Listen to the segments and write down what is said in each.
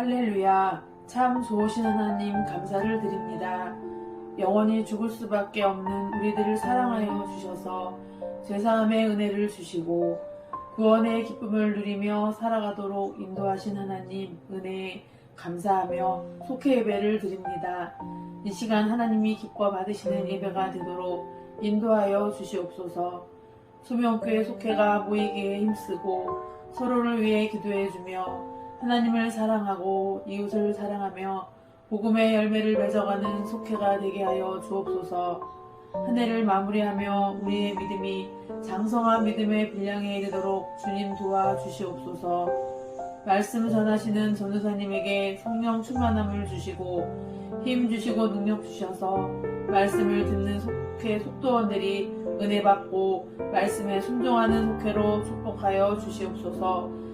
할렐루야. 참 좋으신 하나님 감사를 드립니다. 영원히 죽을 수밖에 없는 우리들을 사랑하여 주셔서 죄사함의 은혜를 주시고 구원의 기쁨을 누리며 살아가도록 인도하신 하나님 은혜에 감사하며 속회 예배를 드립니다. 이 시간 하나님이 기뻐 받으시는 예배가 되도록 인도하여 주시옵소서. 수명교회 속회가 모이기에 힘쓰고 서로를 위해 기도해주며 하나님을 사랑하고 이웃을 사랑하며 복음의 열매를 맺어가는 속회가 되게 하여 주옵소서. 한 해를 마무리하며 우리의 믿음이 장성한 믿음의 분량에 이르도록 주님 도와주시옵소서. 말씀 전하시는 전도사님에게 성령 충만함을 주시고 힘 주시고 능력 주셔서 말씀을 듣는 속회 속도원들이 은혜 받고 말씀에 순종하는 속회로 축복하여 주시옵소서.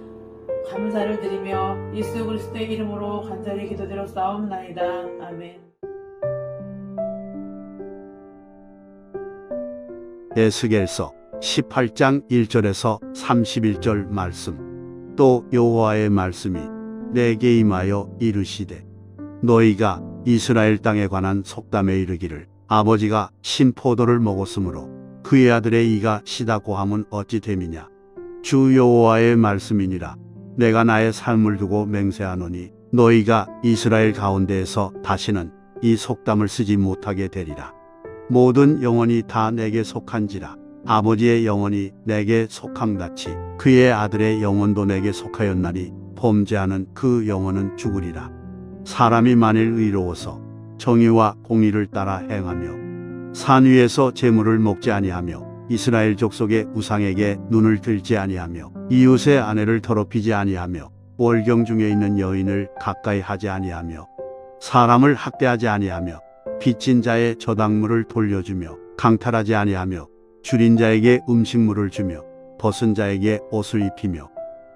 감사를 드리며 예수 그리스도의 이름으로 간절히 기도드렸사옵나이다. 아멘. 에스겔서 18장 1절에서 31절 말씀. 또 여호와의 말씀이 내게 임하여 이르시되 너희가 이스라엘 땅에 관한 속담에 이르기를 아버지가 신포도를 먹었으므로 그의 아들의 이가 시다고 함은 어찌 됨이냐. 주 여호와의 말씀이니라. 내가 나의 삶을 두고 맹세하노니 너희가 이스라엘 가운데에서 다시는 이 속담을 쓰지 못하게 되리라. 모든 영혼이 다 내게 속한지라. 아버지의 영혼이 내게 속함같이 그의 아들의 영혼도 내게 속하였나니 범죄하는 그 영혼은 죽으리라. 사람이 만일 의로워서 정의와 공의를 따라 행하며 산 위에서 재물을 먹지 아니하며 이스라엘 족속의 우상에게 눈을 들지 아니하며 이웃의 아내를 더럽히지 아니하며 월경 중에 있는 여인을 가까이 하지 아니하며 사람을 학대하지 아니하며 빚진 자의 저당물을 돌려주며 강탈하지 아니하며 줄인 자에게 음식물을 주며 벗은 자에게 옷을 입히며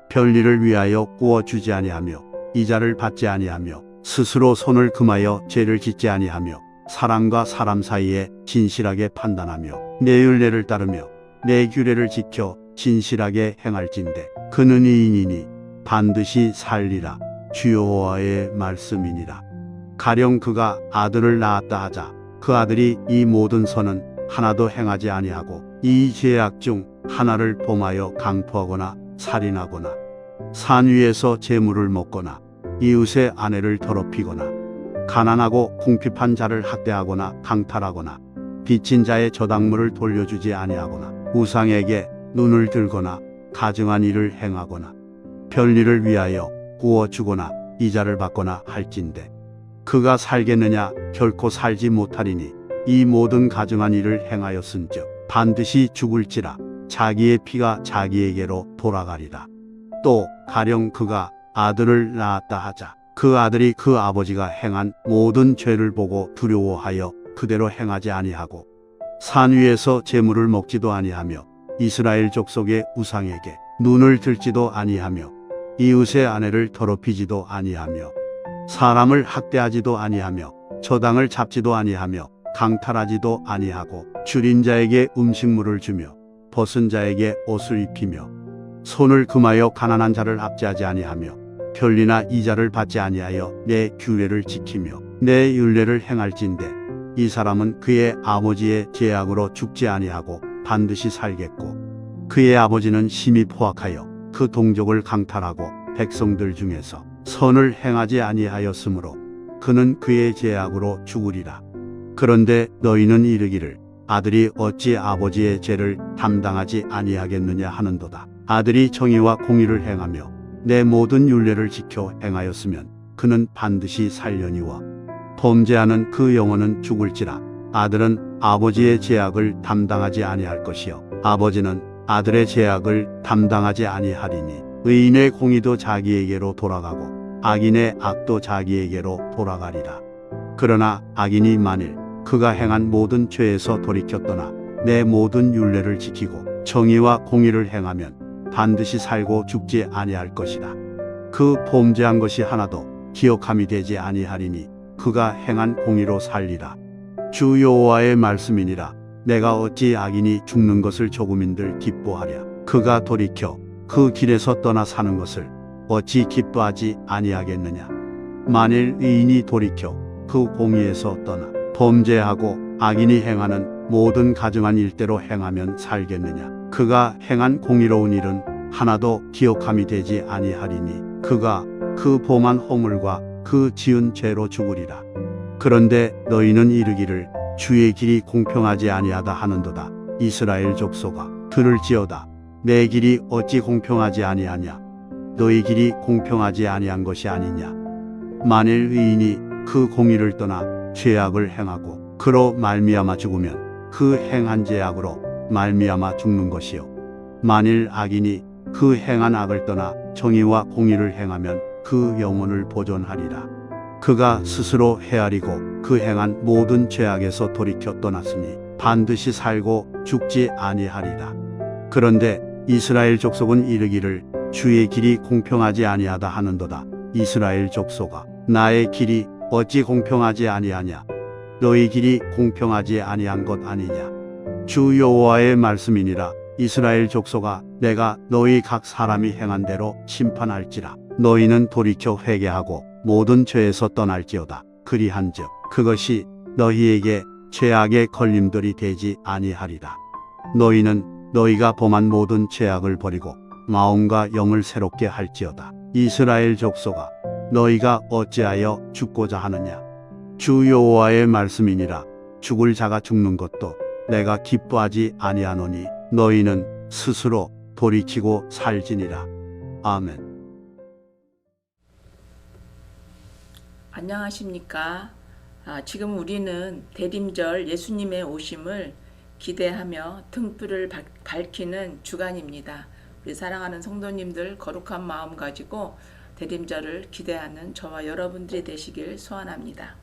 별일을 위하여 구워주지 아니하며 이자를 받지 아니하며 스스로 손을 금하여 죄를 짓지 아니하며 사람과 사람 사이에 진실하게 판단하며 내 율례를 따르며 내 규례를 지켜 진실하게 행할진대 그는 이인이니 반드시 살리라. 주 여호와의 말씀이니라. 가령 그가 아들을 낳았다 하자 그 아들이 이 모든 선은 하나도 행하지 아니하고 이 죄악 중 하나를 범하여 강포하거나 살인하거나 산 위에서 재물을 먹거나 이웃의 아내를 더럽히거나 가난하고 궁핍한 자를 학대하거나 강탈하거나 빚진 자의 저당물을 돌려주지 아니하거나 우상에게 눈을 들거나 가증한 일을 행하거나 별일을 위하여 구워주거나 이자를 받거나 할진대 그가 살겠느냐. 결코 살지 못하리니 이 모든 가증한 일을 행하였은즉 반드시 죽을지라. 자기의 피가 자기에게로 돌아가리라. 또 가령 그가 아들을 낳았다 하자 그 아들이 그 아버지가 행한 모든 죄를 보고 두려워하여 그대로 행하지 아니하고 산 위에서 재물을 먹지도 아니하며 이스라엘 족속의 우상에게 눈을 들지도 아니하며 이웃의 아내를 더럽히지도 아니하며 사람을 학대하지도 아니하며 저당을 잡지도 아니하며 강탈하지도 아니하고 줄인 자에게 음식물을 주며 벗은 자에게 옷을 입히며 손을 금하여 가난한 자를 압제하지 아니하며 편리나 이자를 받지 아니하여 내 규례를 지키며 내 율례를 행할진대 이 사람은 그의 아버지의 죄악으로 죽지 아니하고 반드시 살겠고 그의 아버지는 심히 포악하여 그 동족을 강탈하고 백성들 중에서 선을 행하지 아니하였으므로 그는 그의 죄악으로 죽으리라. 그런데 너희는 이르기를 아들이 어찌 아버지의 죄를 담당하지 아니하겠느냐 하는도다. 아들이 정의와 공의를 행하며 내 모든 율례를 지켜 행하였으면 그는 반드시 살려니와 범죄하는 그 영혼은 죽을지라. 아들은 아버지의 죄악을 담당하지 아니할 것이요 아버지는 아들의 죄악을 담당하지 아니하리니 의인의 공의도 자기에게로 돌아가고 악인의 악도 자기에게로 돌아가리라. 그러나 악인이 만일 그가 행한 모든 죄에서 돌이켜 떠나 내 모든 율례를 지키고 정의와 공의를 행하면 반드시 살고 죽지 아니할 것이라. 그 범죄한 것이 하나도 기억함이 되지 아니하리니 그가 행한 공의로 살리라. 주 여호와의 말씀이니라. 내가 어찌 악인이 죽는 것을 조금인들 기뻐하랴. 그가 돌이켜 그 길에서 떠나 사는 것을 어찌 기뻐하지 아니하겠느냐. 만일 의인이 돌이켜 그 공의에서 떠나 범죄하고 악인이 행하는 모든 가증한 일대로 행하면 살겠느냐. 그가 행한 공의로운 일은 하나도 기억함이 되지 아니하리니 그가 그 범한 허물과 그 지은 죄로 죽으리라. 그런데 너희는 이르기를 주의 길이 공평하지 아니하다 하는도다. 이스라엘 족속아 들을지어다. 내 길이 어찌 공평하지 아니하냐. 너희 길이 공평하지 아니한 것이 아니냐. 만일 의인이 그 공의를 떠나 죄악을 행하고 그로 말미암아 죽으면 그 행한 죄악으로 말미암아 죽는 것이요. 만일 악인이 그 행한 악을 떠나 정의와 공의를 행하면 그 영혼을 보존하리라. 그가 스스로 헤아리고 그 행한 모든 죄악에서 돌이켜 떠났으니 반드시 살고 죽지 아니하리라. 그런데 이스라엘 족속은 이르기를 주의 길이 공평하지 아니하다 하는도다. 이스라엘 족속아 나의 길이 어찌 공평하지 아니하냐. 너희 길이 공평하지 아니한 것 아니냐. 주 여호와의 말씀이니라. 이스라엘 족속아 내가 너희 각 사람이 행한 대로 심판할지라. 너희는 돌이켜 회개하고 모든 죄에서 떠날지어다. 그리한즉 그것이 너희에게 죄악의 걸림돌이 되지 아니하리라. 너희는 너희가 범한 모든 죄악을 버리고 마음과 영을 새롭게 할지어다. 이스라엘 족속아 너희가 어찌하여 죽고자 하느냐. 주 여호와의 말씀이니라. 죽을 자가 죽는 것도 내가 기뻐하지 아니하노니 너희는 스스로 돌이키고 살지니라. 아멘. 안녕하십니까. 지금 우리는 대림절 예수님의 오심을 기대하며 등불을 밝히는 주간입니다. 우리 사랑하는 성도님들 거룩한 마음 가지고 대림절을 기대하는 저와 여러분들이 되시길 소원합니다.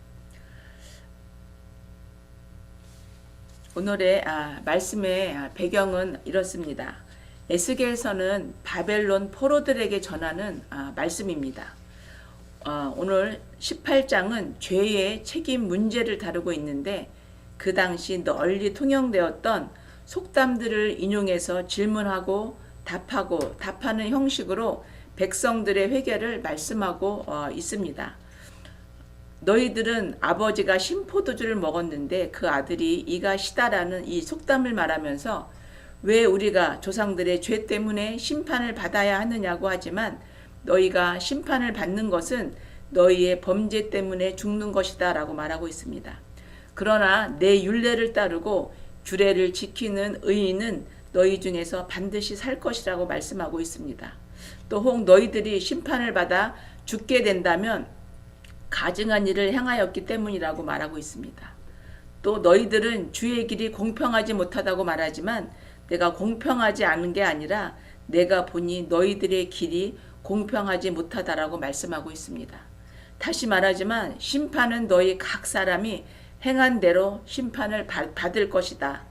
오늘의 말씀의 배경은 이렇습니다. 에스겔서는 바벨론 포로들에게 전하는 말씀입니다. 오늘 18장은 죄의 책임 문제를 다루고 있는데 그 당시 널리 통용되었던 속담들을 인용해서 질문하고 답하는 형식으로 백성들의 회개를 말씀하고 있습니다. 너희들은 아버지가 신포도주를 먹었는데 그 아들이 이가 시다라는 이 속담을 말하면서 왜 우리가 조상들의 죄 때문에 심판을 받아야 하느냐고 하지만 너희가 심판을 받는 것은 너희의 범죄 때문에 죽는 것이다 라고 말하고 있습니다. 그러나 내 율례를 따르고 규례를 지키는 의인은 너희 중에서 반드시 살 것이라고 말씀하고 있습니다. 또 혹 너희들이 심판을 받아 죽게 된다면 가증한 일을 행하였기 때문이라고 말하고 있습니다. 또 너희들은 주의 길이 공평하지 못하다고 말하지만 내가 공평하지 않은 게 아니라 내가 보니 너희들의 길이 공평하지 못하다라고 말씀하고 있습니다. 다시 말하지만 심판은 너희 각 사람이 행한 대로 심판을 받을 것이다.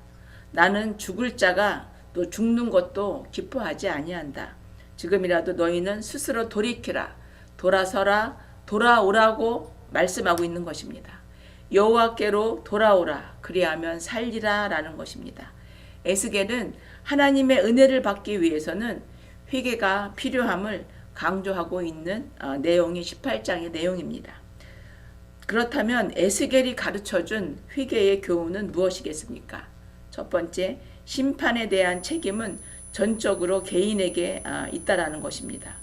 나는 죽을 자가 또 죽는 것도 기뻐하지 아니한다. 지금이라도 너희는 스스로 돌이키라. 돌아서라. 돌아오라고 말씀하고 있는 것입니다. 여호와께로 돌아오라. 그리하면 살리라 라는 것입니다. 에스겔은 하나님의 은혜를 받기 위해서는 회개가 필요함을 강조하고 있는 내용이 18장의 내용입니다. 그렇다면 에스겔이 가르쳐준 회개의 교훈은 무엇이겠습니까? 첫 번째, 심판에 대한 책임은 전적으로 개인에게 있다라는 것입니다.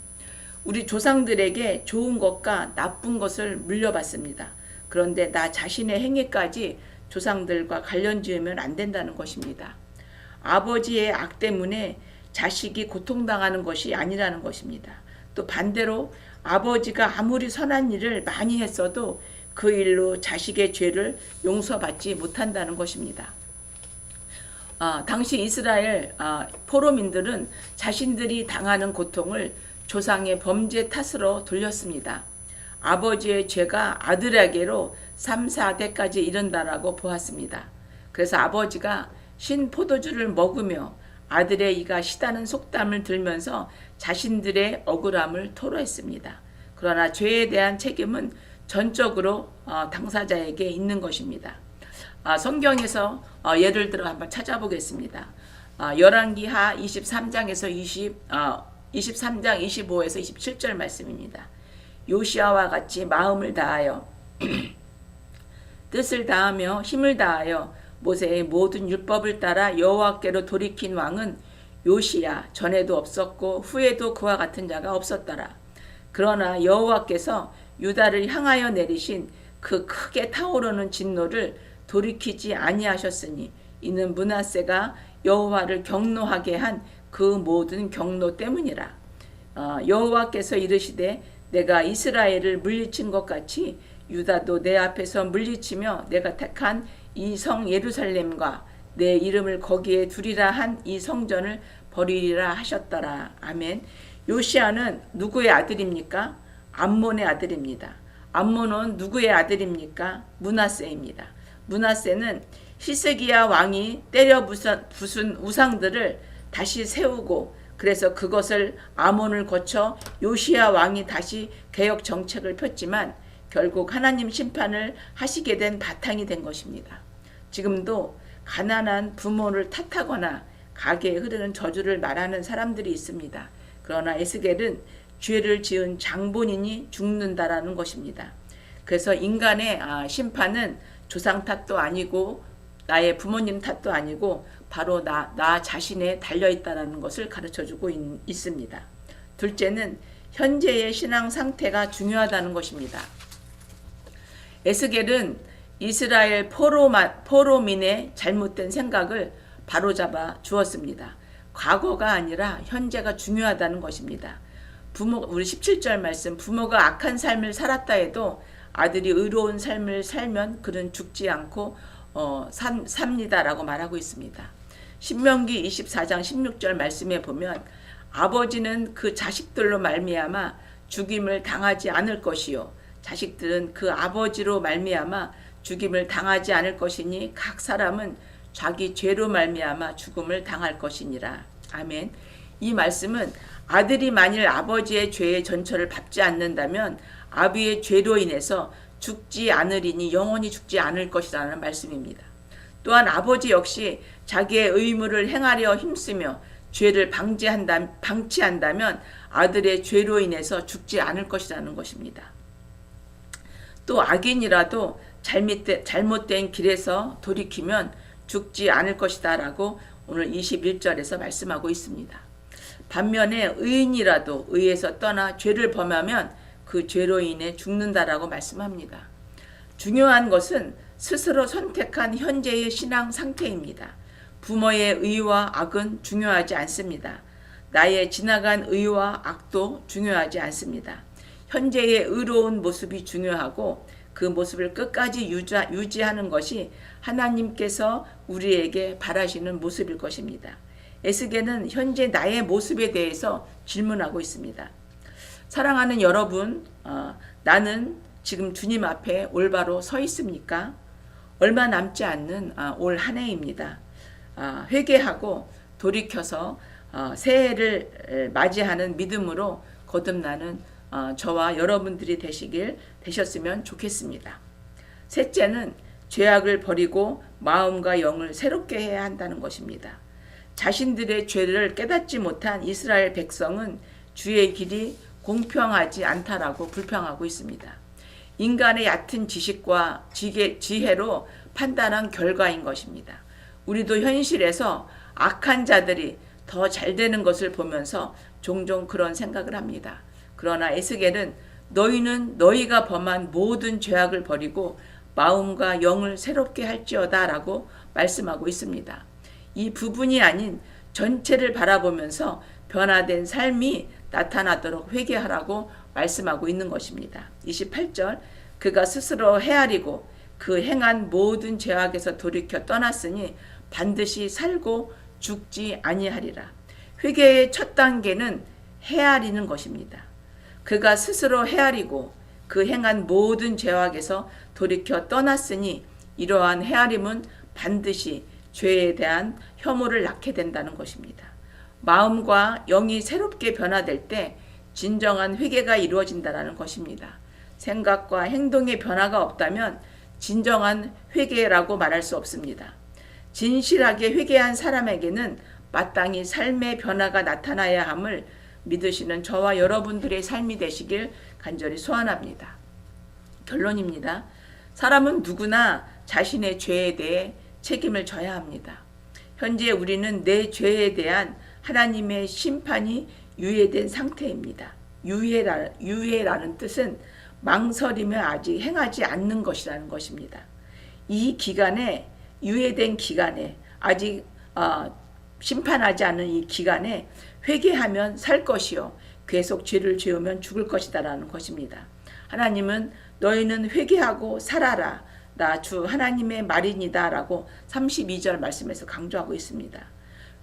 우리 조상들에게 좋은 것과 나쁜 것을 물려받습니다. 그런데 나 자신의 행위까지 조상들과 관련 지으면 안 된다는 것입니다. 아버지의 악 때문에 자식이 고통당하는 것이 아니라는 것입니다. 또 반대로 아버지가 아무리 선한 일을 많이 했어도 그 일로 자식의 죄를 용서받지 못한다는 것입니다. 당시 이스라엘 포로민들은 자신들이 당하는 고통을 조상의 범죄 탓으로 돌렸습니다. 아버지의 죄가 아들에게로 3, 4대까지 이른다라고 보았습니다. 그래서 아버지가 신 포도주를 먹으며 아들의 이가 시다는 속담을 들면서 자신들의 억울함을 토로했습니다. 그러나 죄에 대한 책임은 전적으로 당사자에게 있는 것입니다. 성경에서 예를 들어 한번 찾아보겠습니다. 열왕기하 23장에서 23장 25에서 27절 말씀입니다. 요시아와 같이 마음을 다하여 뜻을 다하며 힘을 다하여 모세의 모든 율법을 따라 여호와께로 돌이킨 왕은 요시야, 전에도 없었고 후에도 그와 같은 자가 없었더라. 그러나 여호와께서 유다를 향하여 내리신 그 크게 타오르는 진노를 돌이키지 아니하셨으니 이는 므낫세가 여호와를 경노하게 한 그 모든 경노 때문이라. 여호와께서 이르시되 내가 이스라엘을 물리친 것 같이 유다도 내 앞에서 물리치며 내가 택한 이 성 예루살렘과 내 이름을 거기에 두리라 한 이 성전을 버리리라 하셨더라. 아멘. 요시아는 누구의 아들입니까? 암몬의 아들입니다. 암몬은 누구의 아들입니까? 므낫세입니다. 므낫세는 히스기야 왕이 때려 부순 우상들을 다시 세우고 그래서 그것을 아몬을 거쳐 요시야 왕이 다시 개혁 정책을 폈지만 결국 하나님 심판을 하시게 된 바탕이 된 것입니다. 지금도 가난한 부모를 탓하거나 가게에 흐르는 저주를 말하는 사람들이 있습니다. 그러나 에스겔은 죄를 지은 장본인이 죽는다라는 것입니다. 그래서 인간의 심판은 조상 탓도 아니고 나의 부모님 탓도 아니고 바로 나 자신에 달려있다는 것을 가르쳐주고 있습니다. 둘째는 현재의 신앙 상태가 중요하다는 것입니다. 에스겔은 이스라엘 포로민의 잘못된 생각을 바로잡아 주었습니다. 과거가 아니라 현재가 중요하다는 것입니다. 우리 17절 말씀, 부모가 악한 삶을 살았다 해도 아들이 의로운 삶을 살면 그는 죽지 않고 삽니다라고 말하고 있습니다. 신명기 24장 16절 말씀에 보면 아버지는 그 자식들로 말미암아 죽임을 당하지 않을 것이요 자식들은 그 아버지로 말미암아 죽임을 당하지 않을 것이니 각 사람은 자기 죄로 말미암아 죽음을 당할 것이니라. 아멘. 이 말씀은 아들이 만일 아버지의 죄의 전처를 밟지 않는다면 아비의 죄로 인해서 죽지 않으리니 영원히 죽지 않을 것이라는 말씀입니다. 또한 아버지 역시 자기의 의무를 행하려 힘쓰며 죄를 방치한다면 아들의 죄로 인해서 죽지 않을 것이라는 것입니다. 또 악인이라도 잘못된 길에서 돌이키면 죽지 않을 것이다 라고 오늘 21절에서 말씀하고 있습니다. 반면에 의인이라도 의에서 떠나 죄를 범하면 그 죄로 인해 죽는다라고 말씀합니다. 중요한 것은 스스로 선택한 현재의 신앙 상태입니다. 부모의 의와 악은 중요하지 않습니다. 나의 지나간 의와 악도 중요하지 않습니다. 현재의 의로운 모습이 중요하고 그 모습을 끝까지 유지하는 것이 하나님께서 우리에게 바라시는 모습일 것입니다. 에스겔은 현재 나의 모습에 대해서 질문하고 있습니다. 사랑하는 여러분, 나는 지금 주님 앞에 올바로 서 있습니까? 얼마 남지 않는 올 한 해입니다. 회개하고 돌이켜서 새해를 맞이하는 믿음으로 거듭나는 저와 여러분들이 되셨으면 좋겠습니다. 셋째는 죄악을 버리고 마음과 영을 새롭게 해야 한다는 것입니다. 자신들의 죄를 깨닫지 못한 이스라엘 백성은 주의 길이 공평하지 않다라고 불평하고 있습니다. 인간의 얕은 지식과 지혜로 판단한 결과인 것입니다. 우리도 현실에서 악한 자들이 더 잘 되는 것을 보면서 종종 그런 생각을 합니다. 그러나 에스겔은 너희는 너희가 범한 모든 죄악을 버리고 마음과 영을 새롭게 할지어다 라고 말씀하고 있습니다. 이 부분이 아닌 전체를 바라보면서 변화된 삶이 나타나도록 회개하라고 말씀하고 있는 것입니다. 28절 그가 스스로 헤아리고 그 행한 모든 죄악에서 돌이켜 떠났으니 반드시 살고 죽지 아니하리라. 회개의 첫 단계는 헤아리는 것입니다. 그가 스스로 헤아리고 그 행한 모든 죄악에서 돌이켜 떠났으니 이러한 헤아림은 반드시 죄에 대한 혐오를 낳게 된다는 것입니다. 마음과 영이 새롭게 변화될 때 진정한 회개가 이루어진다는 것입니다. 생각과 행동의 변화가 없다면 진정한 회개라고 말할 수 없습니다. 진실하게 회개한 사람에게는 마땅히 삶의 변화가 나타나야 함을 믿으시는 저와 여러분들의 삶이 되시길 간절히 소원합니다. 결론입니다. 사람은 누구나 자신의 죄에 대해 책임을 져야 합니다. 현재 우리는 내 죄에 대한 하나님의 심판이 유예된 상태입니다. 유예라는 뜻은 망설이며 아직 행하지 않는 것이라는 것입니다. 이 기간에, 유예된 기간에, 아직 심판하지 않은 이 기간에 회개하면 살 것이요 계속 죄를 지으면 죽을 것이다라는 것입니다. 하나님은 너희는 회개하고 살아라, 나 주 하나님의 말이니다 라고 32절 말씀에서 강조하고 있습니다.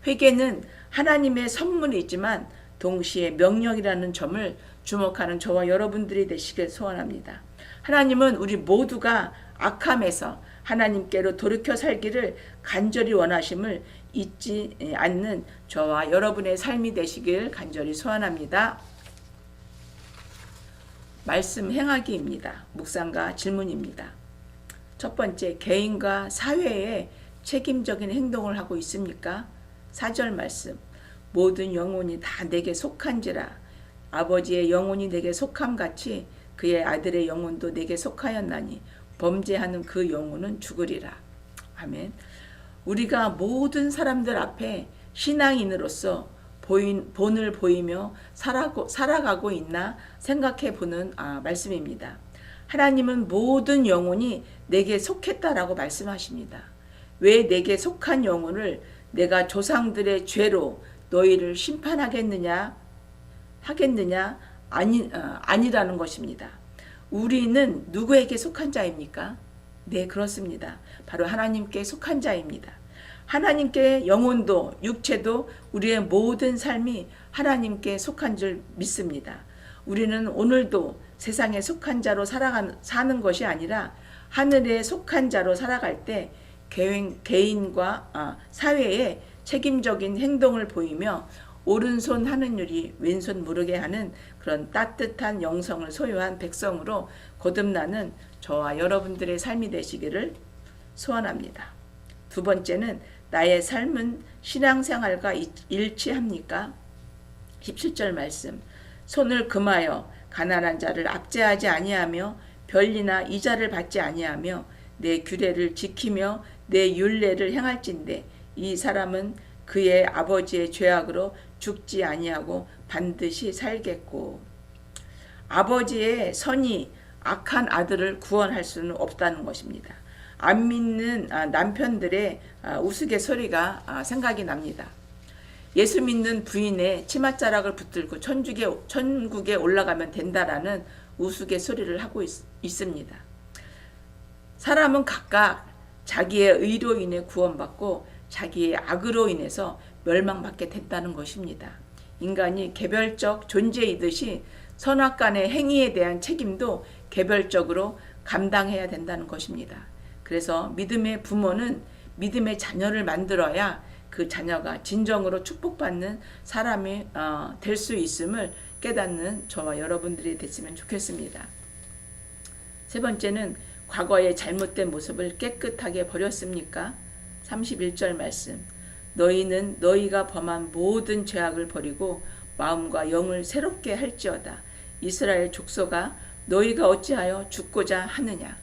회개는 하나님의 선물이지만 동시에 명령이라는 점을 주목하는 저와 여러분들이 되시길 소원합니다. 하나님은 우리 모두가 악함에서 하나님께로 돌이켜 살기를 간절히 원하심을 잊지 않는 저와 여러분의 삶이 되시길 간절히 소원합니다. 말씀 행하기입니다. 묵상과 질문입니다. 첫 번째, 개인과 사회에 책임적인 행동을 하고 있습니까? 4절 말씀, 모든 영혼이 다 내게 속한지라 아버지의 영혼이 내게 속함같이 그의 아들의 영혼도 내게 속하였나니 범죄하는 그 영혼은 죽으리라. 아멘. 우리가 모든 사람들 앞에 신앙인으로서 본을 보이며 살아가고 있나 생각해 보는 말씀입니다. 하나님은 모든 영혼이 내게 속했다라고 말씀하십니다. 왜 내게 속한 영혼을 내가 조상들의 죄로 너희를 심판하겠느냐? 아니라는 것입니다. 우리는 누구에게 속한 자입니까? 네, 그렇습니다. 바로 하나님께 속한 자입니다. 하나님께 영혼도 육체도 우리의 모든 삶이 하나님께 속한 줄 믿습니다. 우리는 오늘도 세상에 속한 자로 사는 것이 아니라 하늘에 속한 자로 살아갈 때 개인과 사회에 책임적인 행동을 보이며 오른손 하는 일이 왼손 모르게 하는 그런 따뜻한 영성을 소유한 백성으로 거듭나는 저와 여러분들의 삶이 되시기를 소원합니다. 두 번째는 나의 삶은 신앙생활과 일치합니까? 17절 말씀, 손을 금하여 가난한 자를 압제하지 아니하며 별리나 이자를 받지 아니하며 내 규례를 지키며 내 율례를 행할진대 이 사람은 그의 아버지의 죄악으로 죽지 아니하고 반드시 살겠고. 아버지의 선이 악한 아들을 구원할 수는 없다는 것입니다. 안 믿는 남편들의 우스갯소리가 생각이 납니다. 예수 믿는 부인의 치맛자락을 붙들고 천국에 올라가면 된다라는 우스갯소리를 하고 있습니다. 사람은 각각 자기의 의로 인해 구원받고 자기의 악으로 인해서 멸망받게 된다는 것입니다. 인간이 개별적 존재이듯이 선악간의 행위에 대한 책임도 개별적으로 감당해야 된다는 것입니다. 그래서 믿음의 부모는 믿음의 자녀를 만들어야 그 자녀가 진정으로 축복받는 사람이 될 수 있음을 깨닫는 저와 여러분들이 됐으면 좋겠습니다. 세 번째는 과거의 잘못된 모습을 깨끗하게 버렸습니까? 31절 말씀, 너희는 너희가 범한 모든 죄악을 버리고 마음과 영을 새롭게 할지어다. 이스라엘 족속아 너희가 어찌하여 죽고자 하느냐.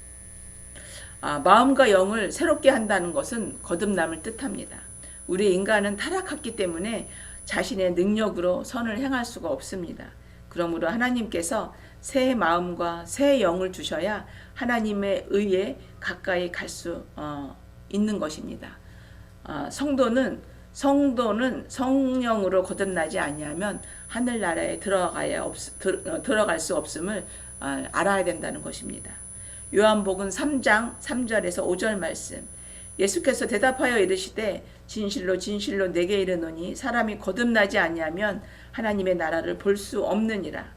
마음과 영을 새롭게 한다는 것은 거듭남을 뜻합니다. 우리 인간은 타락했기 때문에 자신의 능력으로 선을 행할 수가 없습니다. 그러므로 하나님께서 새 마음과 새 영을 주셔야 하나님의 의에 가까이 갈 수 있는 것입니다. 성도는 성령으로 거듭나지 아니하면 하늘나라에 들어갈 수 없음을 알아야 된다는 것입니다. 요한복음 3장 3절에서 5절 말씀, 예수께서 대답하여 이르시되 진실로 진실로 내게 이르노니 사람이 거듭나지 아니하면 하나님의 나라를 볼 수 없느니라.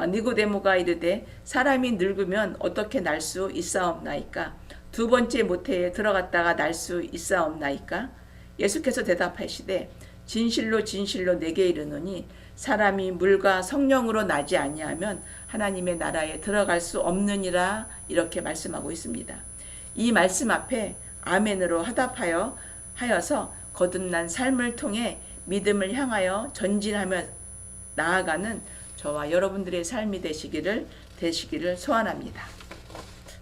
니고데모가 이르되 사람이 늙으면 어떻게 날 수 있사옵나이까? 두 번째 모태에 들어갔다가 날 수 있사옵나이까? 예수께서 대답하시되 진실로 진실로 내게 이르노니 사람이 물과 성령으로 나지 아니하면 하나님의 나라에 들어갈 수 없느니라. 이렇게 말씀하고 있습니다. 이 말씀 앞에 아멘으로 하여서 거듭난 삶을 통해 믿음을 향하여 전진하며 나아가는 저와 여러분들의 삶이 되시기를 소원합니다.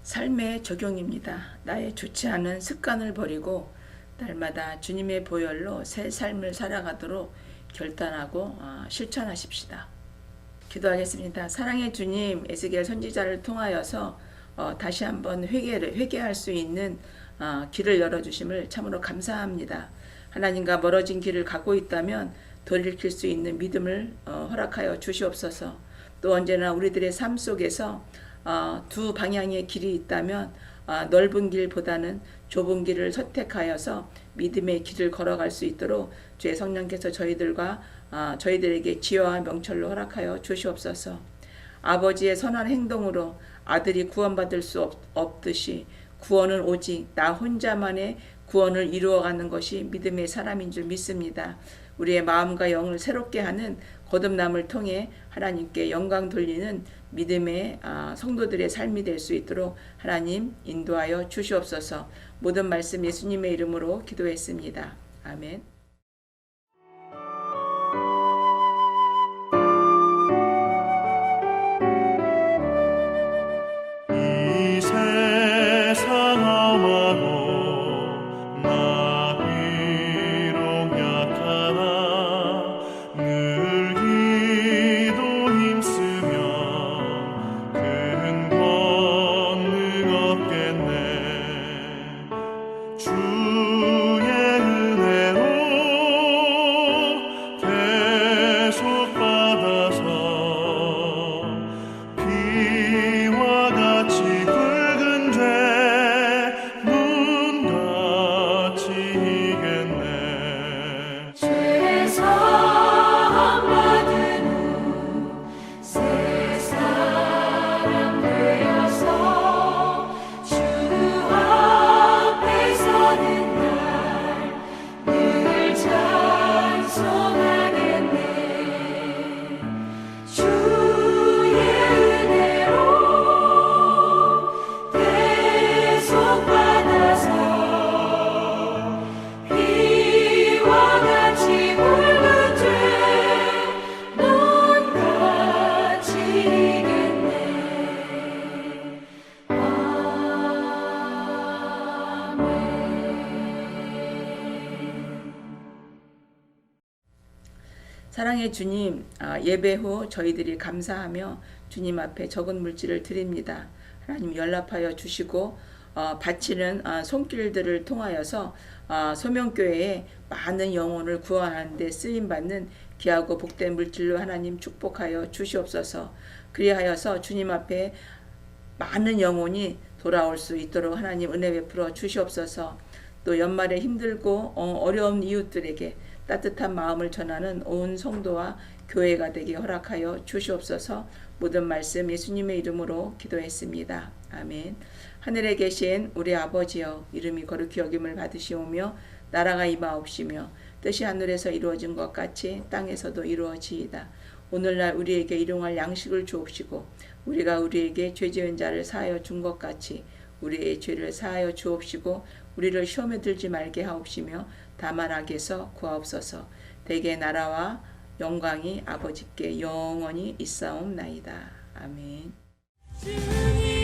삶의 적용입니다. 나의 좋지 않은 습관을 버리고 날마다 주님의 보혈로 새 삶을 살아가도록 결단하고 실천하십시다. 기도하겠습니다. 사랑의 주님, 에스겔 선지자를 통하여서 다시 한번 회개할 수 있는 길을 열어주심을 참으로 감사합니다. 하나님과 멀어진 길을 가고 있다면 돌이킬 수 있는 믿음을 허락하여 주시옵소서. 또 언제나 우리들의 삶 속에서 두 방향의 길이 있다면 넓은 길보다는 좁은 길을 선택하여서 믿음의 길을 걸어갈 수 있도록 주의 성령께서 저희들에게 지혜와 명철로 허락하여 주시옵소서. 아버지의 선한 행동으로 아들이 구원받을 수 없듯이 구원은 오직 나 혼자만의 구원을 이루어가는 것이 믿음의 사람인 줄 믿습니다. 우리의 마음과 영을 새롭게 하는 거듭남을 통해 하나님께 영광 돌리는 믿음의 성도들의 삶이 될 수 있도록 하나님 인도하여 주시옵소서. 모든 말씀 예수님의 이름으로 기도했습니다. 아멘. 이 세상 험하고 나 비록 약하나 늘 기도 힘쓰면 큰 권능 얻겠네. 주의 은혜로 계속 받아서 비와 같이 붉은 죄 눈같이 이겠네. 주의 사랑 받은 후 새 사람 되어서 주 앞에 서는 날 늘 찬송하겠네. 주의 은혜로 계속 받아서 비와 같이 붉은 죄 눈같이 이겠네. 사랑의 주님, 예배 후 저희들이 감사하며 주님 앞에 적은 물질을 드립니다. 하나님 연락하여 주시고 바치는 손길들을 통하여서 소명교회에 많은 영혼을 구원하는 데 쓰임받는 귀하고 복된 물질로 하나님 축복하여 주시옵소서. 그리하여서 주님 앞에 많은 영혼이 돌아올 수 있도록 하나님 은혜 베풀어 주시옵소서. 또 연말에 힘들고 어려운 이웃들에게 따뜻한 마음을 전하는 온 성도와 교회가 되게 허락하여 주시옵소서. 모든 말씀 예수님의 이름으로 기도했습니다. 아멘. 하늘에 계신 우리 아버지여, 이름이 거룩히 여김을 받으시오며 나라가 임하옵시며 뜻이 하늘에서 이루어진 것 같이 땅에서도 이루어지이다. 오늘날 우리에게 일용할 양식을 주옵시고 우리가 우리에게 죄 지은 자를 사하여 준 것 같이 우리의 죄를 사하여 주옵시고 우리를 시험에 들지 말게 하옵시며 다만 악에서 구하옵소서. 대개 나라와 영광이 아버지께 영원히 있사옵나이다. 아멘. 주님